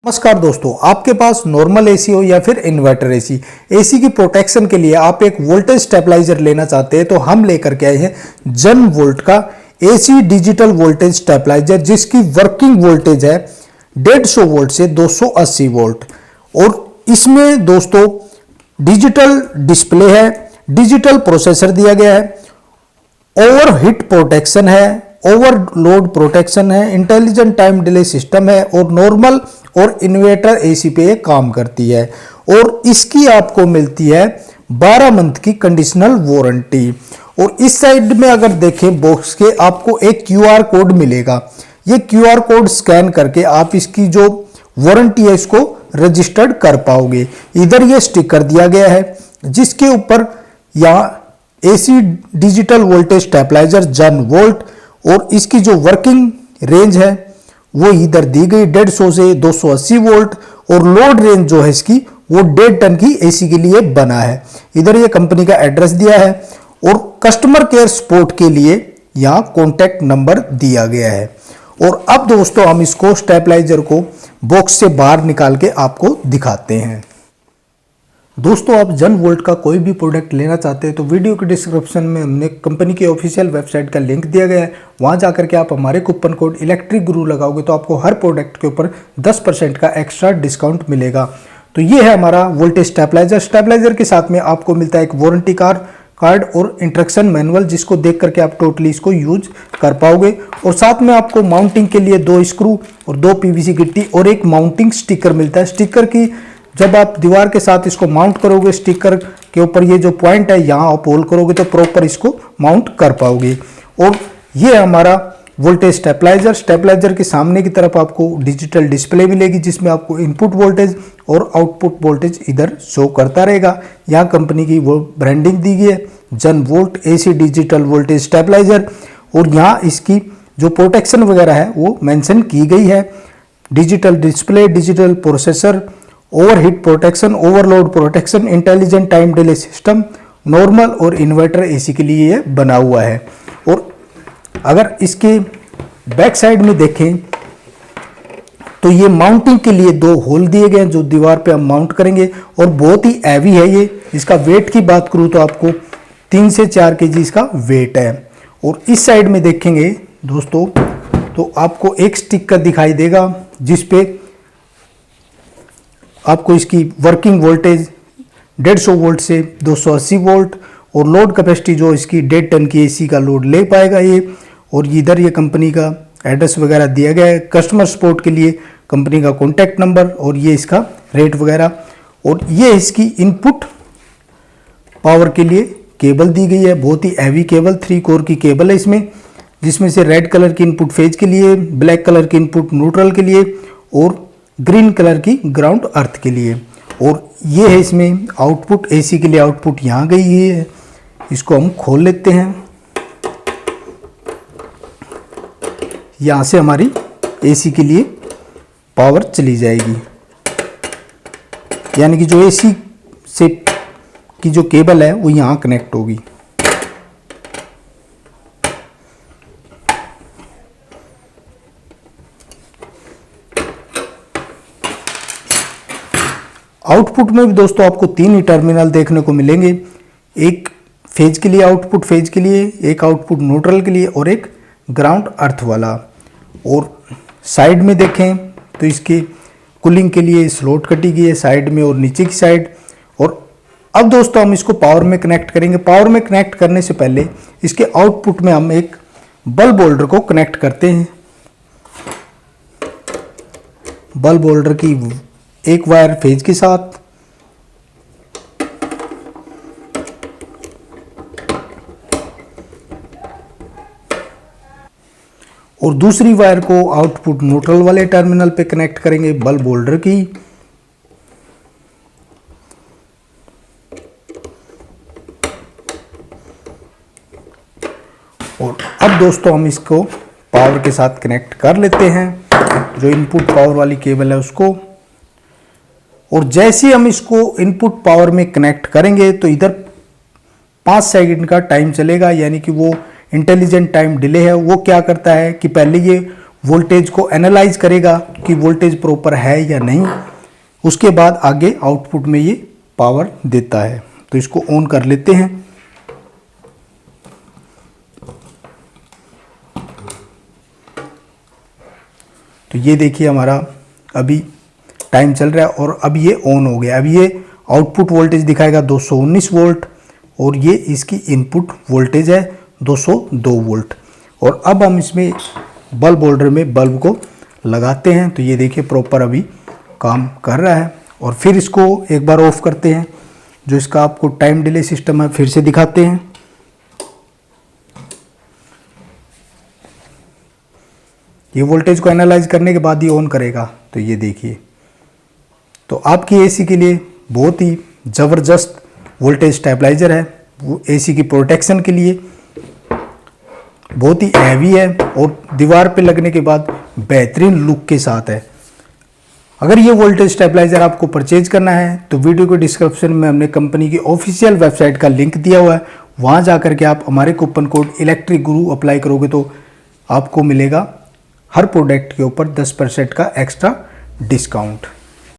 नमस्कार दोस्तों, आपके पास नॉर्मल एसी हो या फिर इन्वर्टर एसी की प्रोटेक्शन के लिए आप एक वोल्टेज स्टेबलाइजर लेना चाहते हैं तो हम लेकर के आए हैं जन वोल्ट का एसी डिजिटल वोल्टेज स्टेबलाइजर, जिसकी वर्किंग वोल्टेज है 150 वोल्ट से 280 वोल्ट। और इसमें दोस्तों डिजिटल डिस्प्ले है, डिजिटल प्रोसेसर दिया गया है, ओवरहीट प्रोटेक्शन है, ओवरलोड प्रोटेक्शन है, इंटेलिजेंट टाइम डिले सिस्टम है और नॉर्मल और इन्वर्टर एसी पे ये काम करती है। और इसकी आपको मिलती है 12 मंथ की कंडीशनल वारंटी। और इस साइड में अगर देखें बॉक्स के, आपको एक क्यूआर कोड मिलेगा। ये क्यूआर कोड स्कैन करके आप इसकी जो वारंटी है इसको रजिस्टर्ड कर पाओगे। इधर ये स्टिकर दिया गया है जिसके ऊपर यहाँ एसी डिजिटल वोल्टेज स्टेबलाइजर जन वोल्ट और इसकी जो वर्किंग रेंज है वो इधर दी गई 150 से 280 वोल्ट। और लोड रेंज जो है इसकी वो 1.5 टन की एसी के लिए बना है। इधर ये कंपनी का एड्रेस दिया है और कस्टमर केयर सपोर्ट के लिए यहाँ कॉन्टैक्ट नंबर दिया गया है। और अब दोस्तों हम इसको स्टेबलाइजर को बॉक्स से बाहर निकाल के आपको दिखाते हैं। दोस्तों, आप जन वोल्ट का कोई भी प्रोडक्ट लेना चाहते हैं तो वीडियो के डिस्क्रिप्शन में हमने कंपनी की ऑफिशियल वेबसाइट का लिंक दिया गया है। वहां जाकर के आप हमारे कूपन कोड इलेक्ट्रिक गुरु लगाओगे तो आपको हर प्रोडक्ट के ऊपर 10% का एक्स्ट्रा डिस्काउंट मिलेगा। तो ये है हमारा वोल्टेज स्टेबलाइजर। स्टेबलाइजर के साथ में आपको मिलता है एक वारंटी कार्ड और इंस्ट्रक्शन मैनुअल, जिसको देख करके आप टोटली इसको यूज कर पाओगे। और साथ में आपको माउंटिंग के लिए 2 स्क्रू और 2 पीवीसी गिट्टी और एक माउंटिंग स्टिकर मिलता है। स्टिकर की जब आप दीवार के साथ इसको माउंट करोगे, स्टिकर के ऊपर ये जो पॉइंट है यहाँ आप होल्ड करोगे तो प्रॉपर इसको माउंट कर पाओगे। और ये हमारा वोल्टेज स्टेबलाइजर के सामने की तरफ आपको डिजिटल डिस्प्ले मिलेगी जिसमें आपको इनपुट वोल्टेज और आउटपुट वोल्टेज इधर शो करता रहेगा। यहाँ कंपनी की वो ब्रांडिंग दी गई है जन volt AC digital voltage stabiliser. और यहाँ इसकी जो प्रोटेक्शन वगैरह है वो मेंशन की गई है। Digital display, digital processor, overheat protection, overload protection, intelligent time delay system, normal और इन्वर्टर एसी के लिए ये बना हुआ है। और अगर इसके बैक साइड में देखें तो ये माउंटिंग के लिए 2 होल दिए गए हैं जो दीवार पे हम माउंट करेंगे। और बहुत ही हैवी है ये। इसका वेट की बात करूँ तो आपको 3 से 4 केजी इसका वेट है। और इस साइड में देखेंगे दोस्तों तो आपको एक स्टिकर दिखाई देगा जिसपे आपको इसकी वर्किंग वोल्टेज 150 वोल्ट से 280 वोल्ट और लोड कैपेसिटी जो इसकी 1.5 टन की एसी का लोड ले पाएगा ये। और इधर ये कंपनी का एड्रेस वगैरह दिया गया है। कस्टमर सपोर्ट के लिए कंपनी का कॉन्टैक्ट नंबर और ये इसका रेट वगैरह। और ये इसकी इनपुट पावर के लिए केबल दी गई है। बहुत ही हैवी केबल 3 कोर की केबल है इसमें, जिसमें से रेड कलर की इनपुट फेज के लिए, ब्लैक कलर की इनपुट न्यूट्रल के लिए और ग्रीन कलर की ग्राउंड अर्थ के लिए। और ये है इसमें आउटपुट, एसी के लिए आउटपुट यहाँ गई है। इसको हम खोल लेते हैं। यहाँ से हमारी एसी के लिए पावर चली जाएगी, यानी कि जो एसी से की जो केबल है वो यहाँ कनेक्ट होगी। आउटपुट में भी दोस्तों आपको 3 ही टर्मिनल देखने को मिलेंगे। एक फेज के लिए, आउटपुट फेज के लिए, एक आउटपुट न्यूट्रल के लिए और एक ग्राउंड अर्थ वाला। और साइड में देखें तो इसके कूलिंग के लिए स्लॉट कटी गई है साइड में और नीचे की साइड। और अब दोस्तों हम इसको पावर में कनेक्ट करेंगे। पावर में कनेक्ट करने से पहले इसके आउटपुट में हम एक बल्ब होल्डर को कनेक्ट करते हैं। बल्ब होल्डर की एक वायर फेज के साथ और दूसरी वायर को आउटपुट न्यूट्रल वाले टर्मिनल पे कनेक्ट करेंगे बल्ब होल्डर की। और अब दोस्तों हम इसको पावर के साथ कनेक्ट कर लेते हैं, जो इनपुट पावर वाली केबल है उसको। और जैसे ही हम इसको इनपुट पावर में कनेक्ट करेंगे तो इधर 5 सेकंड का टाइम चलेगा, यानी कि वो इंटेलिजेंट टाइम डिले है। वो क्या करता है कि पहले ये वोल्टेज को एनालाइज करेगा कि वोल्टेज प्रॉपर है या नहीं, उसके बाद आगे आउटपुट में ये पावर देता है। तो इसको ऑन कर लेते हैं। तो ये देखिए हमारा अभी टाइम चल रहा है और अब ये ऑन हो गया। अब ये आउटपुट वोल्टेज दिखाएगा 219 वोल्ट और ये इसकी इनपुट वोल्टेज है 202 वोल्ट। और अब हम इसमें बल्ब होल्डर में बल्ब को लगाते हैं। तो ये देखिए प्रॉपर अभी काम कर रहा है। और फिर इसको एक बार ऑफ करते हैं। जो इसका आपको टाइम डिले सिस्टम है फिर से दिखाते हैं। ये वोल्टेज को एनालाइज करने के बाद ही ऑन करेगा। तो ये देखिए, तो आपकी एसी के लिए बहुत ही ज़बरदस्त वोल्टेज स्टेबलाइजर है। वो एसी की प्रोटेक्शन के लिए बहुत ही हैवी है और दीवार पे लगने के बाद बेहतरीन लुक के साथ है। अगर ये वोल्टेज स्टेबलाइजर आपको परचेज करना है तो वीडियो के डिस्क्रिप्शन में हमने कंपनी की ऑफिशियल वेबसाइट का लिंक दिया हुआ है। वहाँ जा करके आप हमारे कूपन कोड इलेक्ट्रिक गुरु अप्लाई करोगे तो आपको मिलेगा हर प्रोडक्ट के ऊपर 10% का एक्स्ट्रा डिस्काउंट।